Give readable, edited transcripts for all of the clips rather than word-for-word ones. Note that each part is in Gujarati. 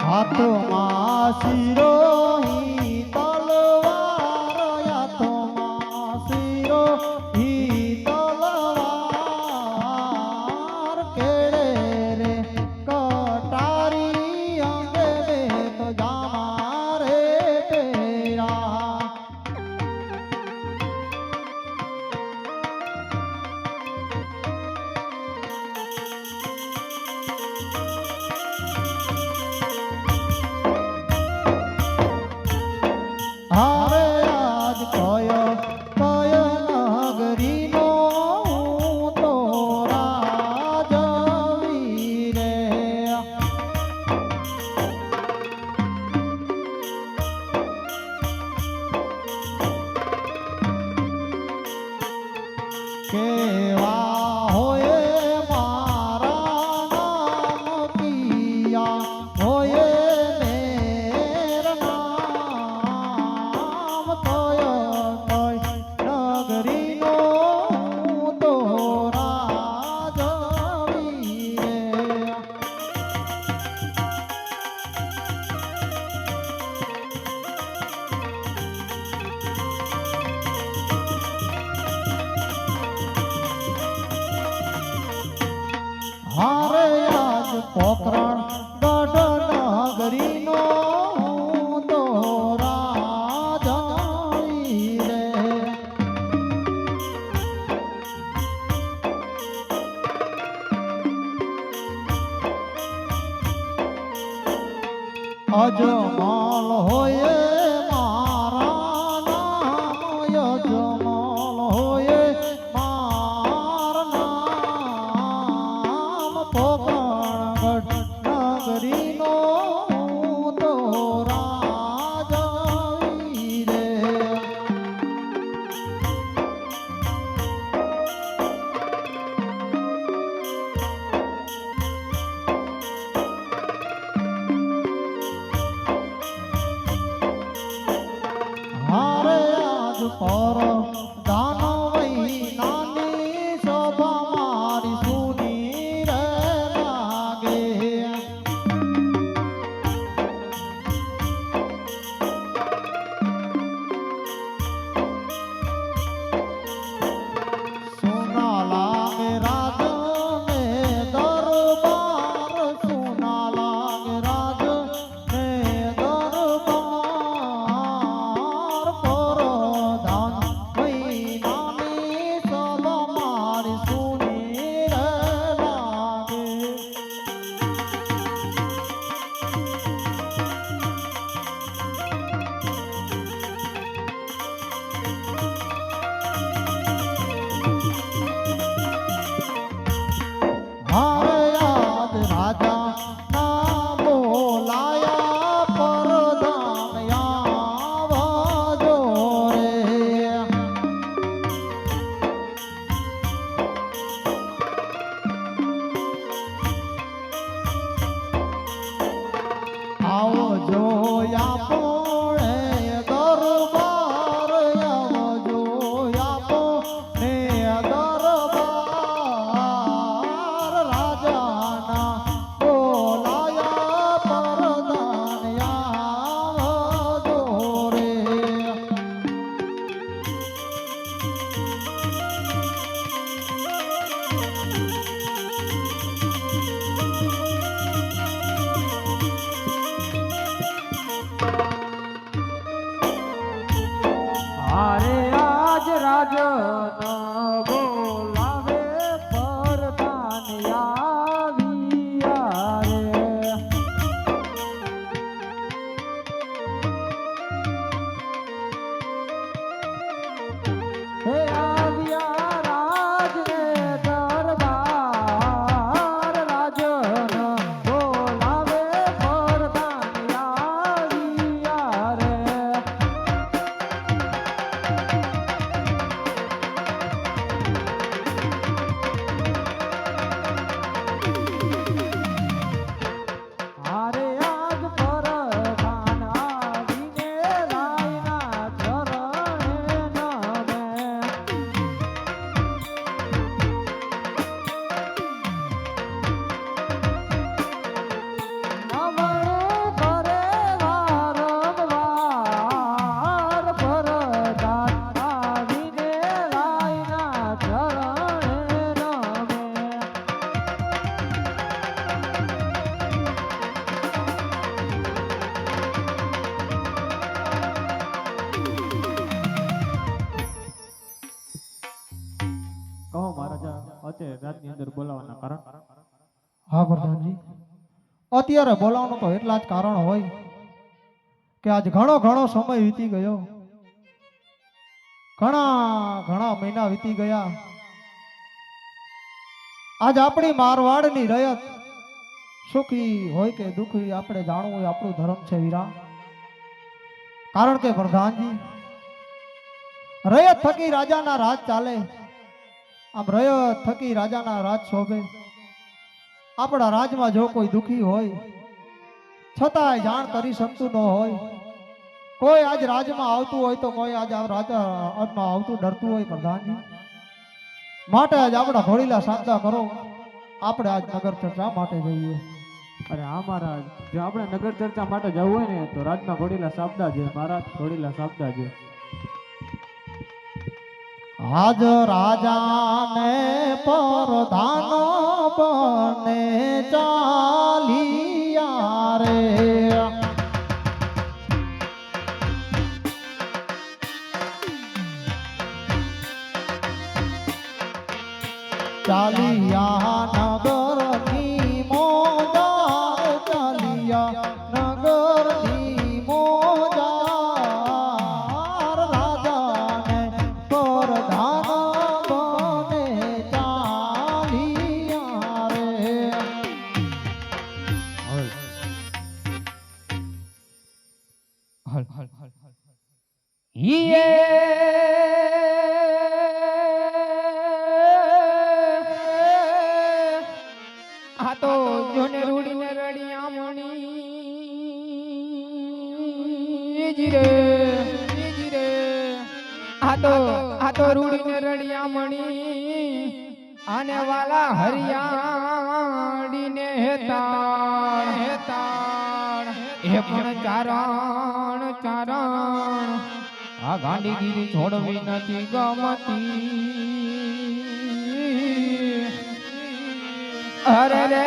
હાથમાં શિરોહી તલવાર, હાથમાં શિરોહી તલવાર, કેળે રે કટારી અંગે બેત જામા રે તેરા. હવે આજ કયો નગરીનો હું તો રાજવી રે. કેવા હોય મારા નામ કિયા હોય મેરના પોકરણ ગઢ નગરીનો હું તો રાજાણી રે. અજમલ હોય મારા નામ, અજમલ હોય મારા નામ, પોકરણગઢ નગરીનો હું તો રાજાણી રે. હારે આજ પર દાનવઈ નાની શોભા મારી સુની રે લાગે. સુના લાગે રાજને દરબાર, સુના લાગે રાજને દરબાર, પરધાન મહિનાની સભા મારી સુની રે લાગે. હારે યાદ રાજા ના બોલાયા, પરધાન આવજો રે. આવજો આપણે દરબાર, આવજો આપણે દરબાર, રાજાના બોલાયા પરધાન આવજો રે. હારે આજ રાજન બોલાવે પરધાન આવ્યા રે. હે આવ્યા રાજને દરબાર, રાજન બોલાવે પરધાન આવ્યા રે. હારે આજ પરધાન આવીને રાયના ચરણે નમે. નમણું કરે વારંવાર, પરધાન આવીને રાયના ચરણે નમે. કહો મહારાજા, અત્યારે રાતની અંદર બોલાવવાના કારણ? હા પ્રધાનજી, અત્યારે બોલાવવાનું તો એટલા જ કારણ હોય કે આજ ઘણો ઘણો સમય વીતી ગયો, ઘણા મહિના વીતી ગયા. આજ આપણી મારવાડની રયત સુખી હોય કે દુઃખી આપણે જાણવું હોય આપણું ધર્મ છે વીરા. કારણ કે પ્રધાનજી, રયત થકી રાજાના રાજ ચાલે, આમ રયત થકી રાજાના રાજ શોભે. આપણા રાજમાં જો કોઈ દુઃખી હોય છતાંય જાણ કરી શકતું ન હોય, કોઈ આજ રાજમાં આવતું હોય તો કોઈ આજ રાજામાં આવતું ડરતું હોય પ્રધાનજી, માટે આજ આપણા ઘોડીલા સાધના કરો, આપણે આજ નગર ચર્ચા માટે જઈએ. અરે હા મહારાજ, જો આપણે નગર ચર્ચા માટે જવું હોય ને તો રાજના ઘોડીલા સાબદા છે મહારાજ, ઘોડીલા સાબદા છે. આજ રાજાને પરધાન બને ચા આ તો જોને રૂડીને રડિયા મણી જીરે આ તો રૂડીને રડિયા મણી આને વાલા હરિયાળીને હેતાળ એ પણ ચારણ આ ગાંડીગીરી છોડવી નથી ગમતી અરે રે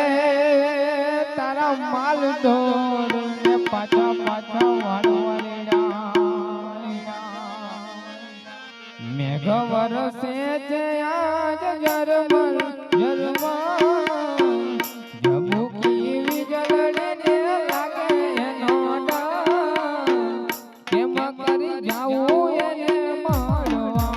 તારા માલ ઢોર ને પાછા વાળવાળીડા મેઘ વરસે છે આજ જરમલ જબુકી વીજળીને લાગે એનો ડર કેમ કરી જાવું એને મારવા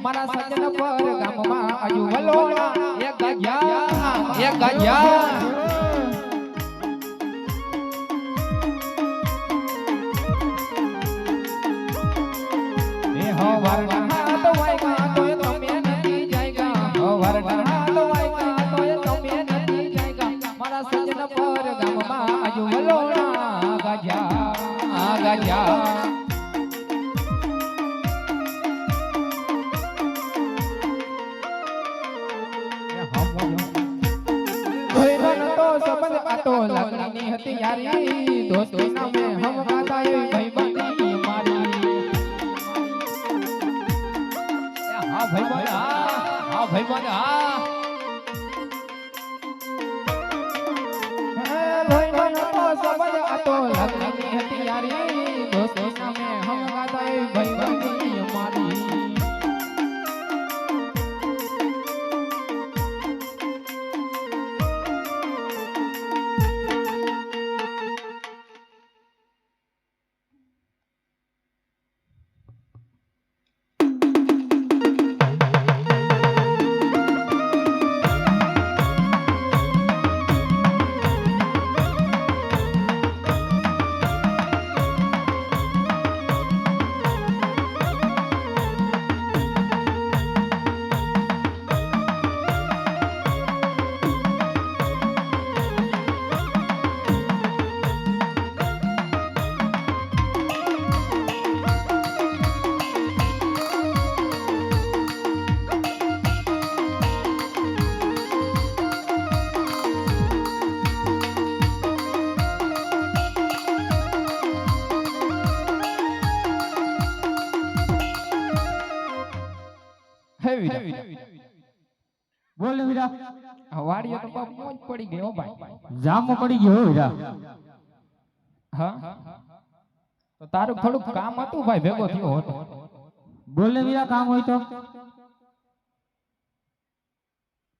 મારા સજ્જન સજ્જન પર ગામમાં આજુ વલોણા એક ગાજ્યા એ હવારના હાથ વાગ્યા તોય તમે નથી જાગ્યા હવારના હાથ વાગ્યા તોય તમે નથી જાગ્યા મારા સજ્જન પર ગામમાં આજુ વલોણા ગાજ્યા તો લાગણીની હતી યારી દોસ્તી નામે હમ ગાતા એવી ભાઈબંધી મારી હા ભાઈબંધ હા ભાઈબંધ હા ભાઈબંધ તો સમજ આ તો લાગણીની હતી યારી દોસ્તી નામે હમ ગાતા એવી ભાઈબંધી મારી બોલ ને વીરા વાડીએ તો બાપ મોજ પડી ગઈ હો ભાઈ જામો પડી ગયો હો વીરા હા તો તારું થોડુંક કામ હતું ભાઈ ભેગો થયો હતો બોલ ને વીરા કામ હોય તો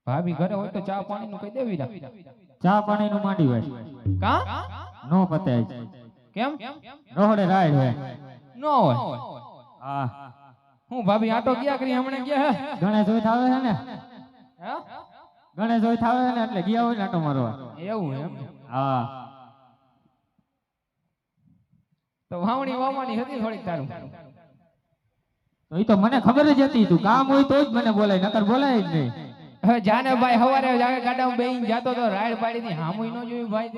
ભાભી ઘરે હોય તો ચા પાણી નું કહી દે વીરા ચા પાણી નું માંડી હોય કા નો પતે કેમ રોહડે રાડ હે નો હોય હા હું ભાભી આટો ગયા કરી હમણે ગયા હે ગણેશ જોઈ થાવે છે ને હે ગણેશ જોઈ થાવે છે ને એટલે ગયા હોય ને આટો મારવા એવું એમ હા તો વાવણી વાવવાની હતી થોડીક તારું તો ઈ તો મને ખબર જ હતી તું કામ હોય તો જ મને બોલાય નકર બોલાય જ નહીં હવે જાને ભાઈ હવારે જાગે ગાડામાં બેહીને જાતો તો રાડ પાડી ની હામુય ન જોયું ભાઈ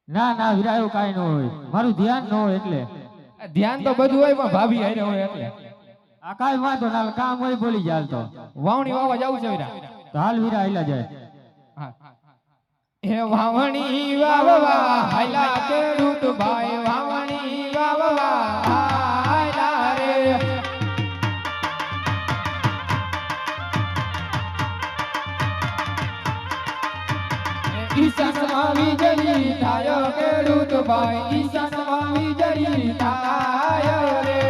ના ના વીરા એવું કાઈ ન હોય મારું ધ્યાન ન હોય એટલે ધ્યાન તો બધું હોય પણ ભાભી હારે હોય એટલે આ કાઈ વાંધો ના કામ હોય બોલી જાલ તો વાવણી વાવવા જાવું છે વીરા તો હાલ વીરા આઈલા જાય હા હે વાવણી વાવવા હાલા ખેડૂત ભાઈ વાવણી વાવવા હાલા રે ઈશાનમાં વિજયી થાય ખેડૂત ભાઈ ઈશાનમાં વિજયી થાય રે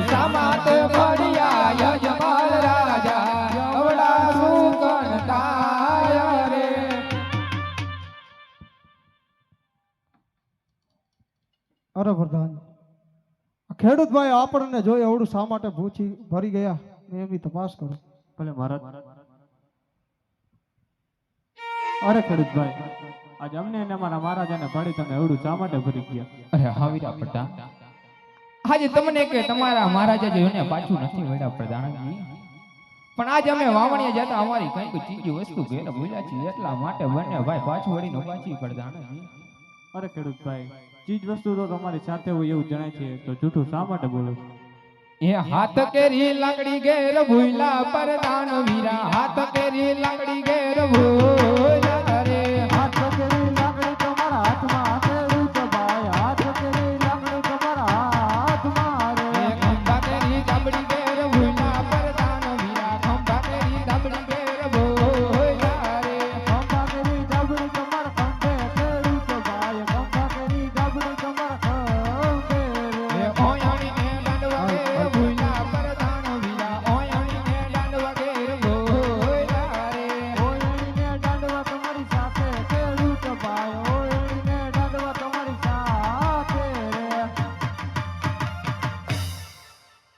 સામાત ફળિયા યજમાન રાજા અવળા સુકન થાય રે અરે પ્રધાન ખેડૂત ભાઈ આપણને જોઈ એવડું શા માટે ભૂચી ભરી ગયા મેં એમની તપાસ કરો ભલે મહારાજ અરે ખેડૂત ભાઈ આજ અમને અને અમારા મહારાજાને ભાડી તમે એવડું શા માટે ભરી ગયા અરે હા વીરા પ્રધાન આજે તમને કે તમારા મહારાજા જોઈને પાછું નથી વળ્યા પ્રધાનજી પણ આજ અમે વાવણીએ જતા અમારી કંઈક ચીજ વસ્તુ ઘેર ભૂલ્યા છીએ એટલા માટે બંને ભાઈ પાછું વળીને પાછી પ્રધાનજી અરે ખેડૂત ભાઈ ચીજ વસ્તુ તો તમારી સાથે હોય એવું જણાય છે તો જૂઠું શા માટે બોલો એ હાથ કેરી લાકડી ઘેર ભૂલા પ્રધાન વીરા હાથ કેરી લાકડી ઘેર ભૂલા રે હાથ કેરી લાકડી તમારા હાથમાં ખેડૂત ભાઈ હાથ કેરી લાકડી તમારા હાથમાં રે ખંભા કેરી દાબડી ઘેર ભૂલા પ્રધાન વીરા ખંભા કેરી દાબડી ઘેર ભૂલા રે ખંભા કેરી દાબડી તમારા ખંભે ખેડૂત ભાઈ ખંભા કેરી દાબડી તમારા ખંભે રે ઓયાણી ને દાંડવા ઘેર ભૂલા પ્રધાન વીરા ઓયાણી ને દાંડવા ઘેર ભૂલા રે ઓયાણી ને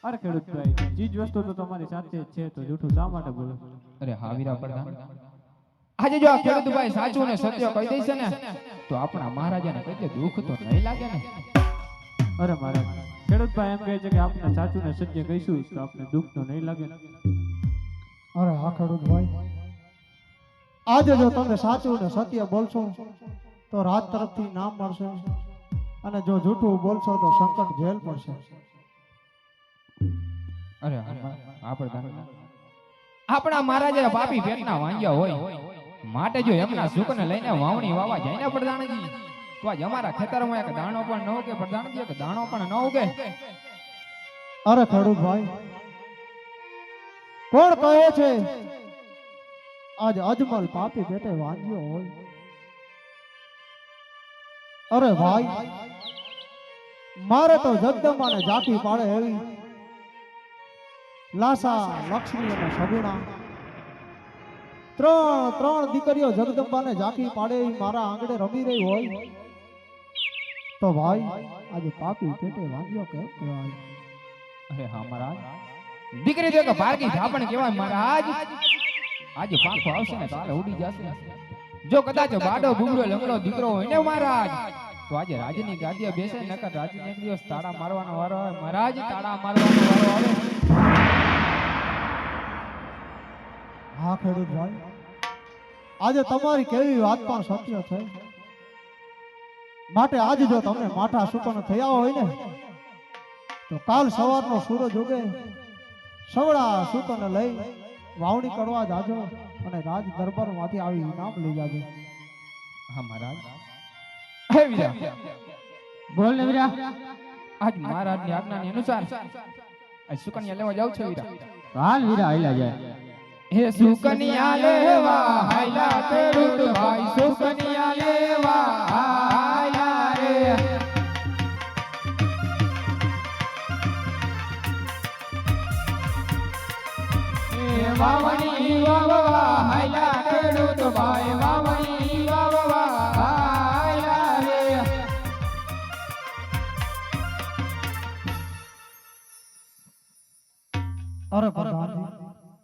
અરે ખેડૂતભાઈ, ચીજ વસ્તુ તો તમારી સાથે જ છે, તો જૂઠું શા માટે બોલો છો? અરે હા વીરા પ્રધાન, આજે જો આ ખેડૂતભાઈ સાચું ને સત્ય કહી દેશે ને તો આપણા મહારાજાને કઈ દુઃખ તો નહીં લાગે ને. અરે મહારાજ, ખેડૂતભાઈ એમ કહે છે કે આપણે સાચું ને સત્ય કહીશું તો આપણે દુઃખ તો નહીં લાગે ને? અરે હા ખેડૂતભાઈ, આજે જો તમે સાચું ને સત્ય બોલશો તો રાજ તરફથી નામ મળશે, અને જો જૂઠું બોલશો તો સંકટ જેલ પડશે. અરે હા પ્રધાન, આપણા મહારાજા પાપી પેટના વાંગ્યા હોય માટે જો એમના સુખને લઈને વાવણી વાવા જાય ને પ્રધાનજી, તો આજ અમારા ખેતરમાં એક દાણો પણ ન ઉગે પ્રધાનજી, એક દાણો પણ ન ઉગે. અરે ખેડૂતભાઈ, કોણ કહે છે આજ અજમલ પાપી પેટે વાંગ્યો હોય? અરે ભાઈ, મારે તો જગદંબાને જાકી પાડે એવી લાસા, લક્ષ્મી અને સગુણા ત્રણ દીકરીઓ જગદંબાને જાકી પાડે એવી મારા આંગણે રમી રહી હોય તો ભાઈ આજે પાપી પેટે વાગ્યો કેમ કહેવાય? અરે હા મહારાજ, દીકરી તો એક ભાગી ઝાપણ કહેવાય મહારાજ. આજે પાંખો આવશે ને તાલે ઉડી જશે. જો કદાચ બાડો બુગડો લંગડો દીકરો હોય ને મહારાજ તો આજે રાજની ગાદીએ બેસે, નકર રાજને એક દિવસ તાળા મારવાનો વારો આવે મહારાજ, તાળા મારવાનો વારો આવે. હા ખેડૂતભાઈ, આજે તમારી કેવી વાત પણ સત્ય છે, માટે આજે જો તમને માઠા સુકન થયા હોય ને તો કાલ સવારનો સૂરજ ઉગે સવડા સુકન લઈ વાવણી કરવા જાજો અને રાજ દરબારમાંથી આવી ઇનામ લઈ જાજો. હા મહારાજ. હે વીરા, બોલ ને વીરા. આજ મહારાજની આજ્ઞાની અનુસાર આજ સુકન્યા લેવા જાવ છો વીરા? હાલ વીરા, હાલ્યા જાય. હે સુકન્યા લેવા હાયલા ખેડૂત ભાઈ, સુકન્યા લેવા હાયલા રે. એ વાવણી વાવવા હાયલા ખેડૂત ભાઈ, વાવણી વાવવા હાયલા રે. અરે પ્રધાનજી,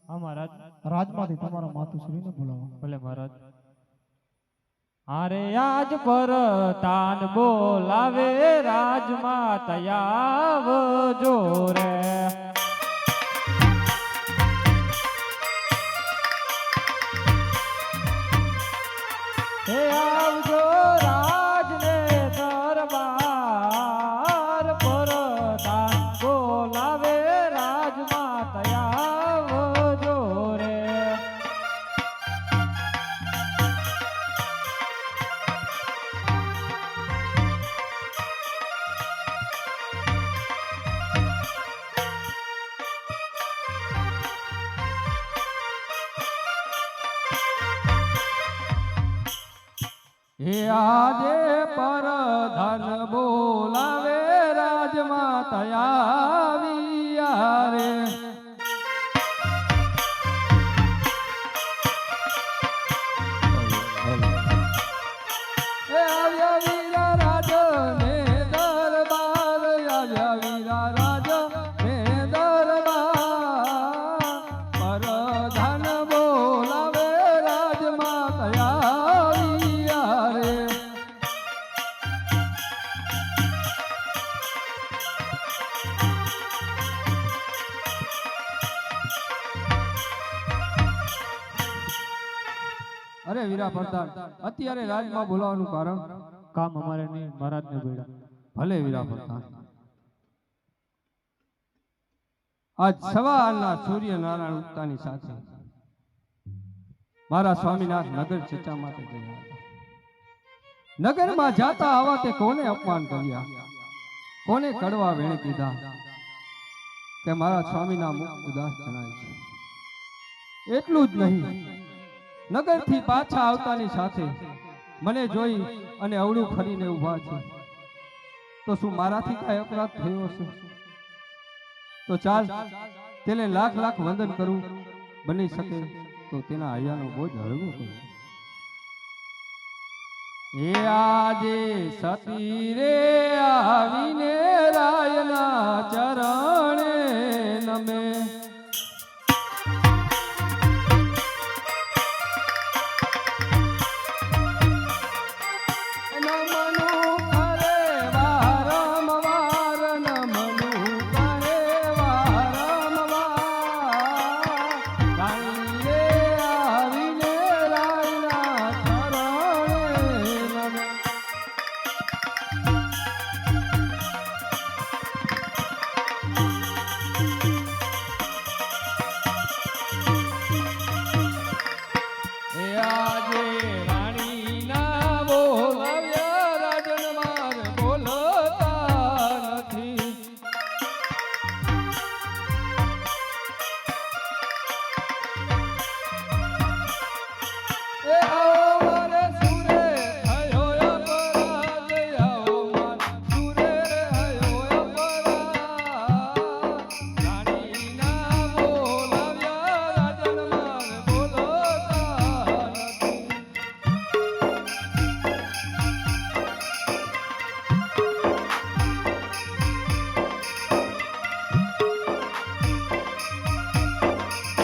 હા મહારાજ. રાજમાંથી તમારા માતુશ્રીને બોલાવો. ભલે મહારાજ. અરે આજ પર તાન બોલાવે રાજમાં તયાવ જોરે. હે આવજો રાજને દરબાર પર તાન બોલાવે રાજમાં તયાવ જોરે. હે આજે પર ધન બોલાવે રાજમાં તયાવિયા રે. હે આવ્યા વીરા રાજ ને દરબાર, આવ્યા વીરા રાજ ને દરબાર, પર ધન બોલાવે રાજમાં તયાવિયા રે. અરે વીરા પ્રધાન, અત્યારે રાજમાં બોલાવવાનું કારણ? કામ અમારે નહીં, મહારાજને બોલ્યા. ભલે વીરા પ્રધાન. આજ સવારના સૂર્યનારાયણ ઉગતાની સાથે મારા સ્વામીનાથ નગર ચર્ચા માટે ગયા હતા. નગરમાં જાતા આવા તે કોને અપમાન કર્યા, કોને કડવા વેણે કીધા કે મારા સ્વામીના મુખ ઉદાસ જણાય છે. એટલું જ નહીં, નગરથી પાછા આવતાની સાથે મને જોઈ અને અવળું ફરીને ઊભા છે. તો શું મારાથી કાંઈ અપરાધ થયો હશે? તો ચાલ તેને લાખ લાખ વંદન કરું, બની શકે તો તેના હૈયાનો બોજ હળવો કરું. એ આજે સતી રે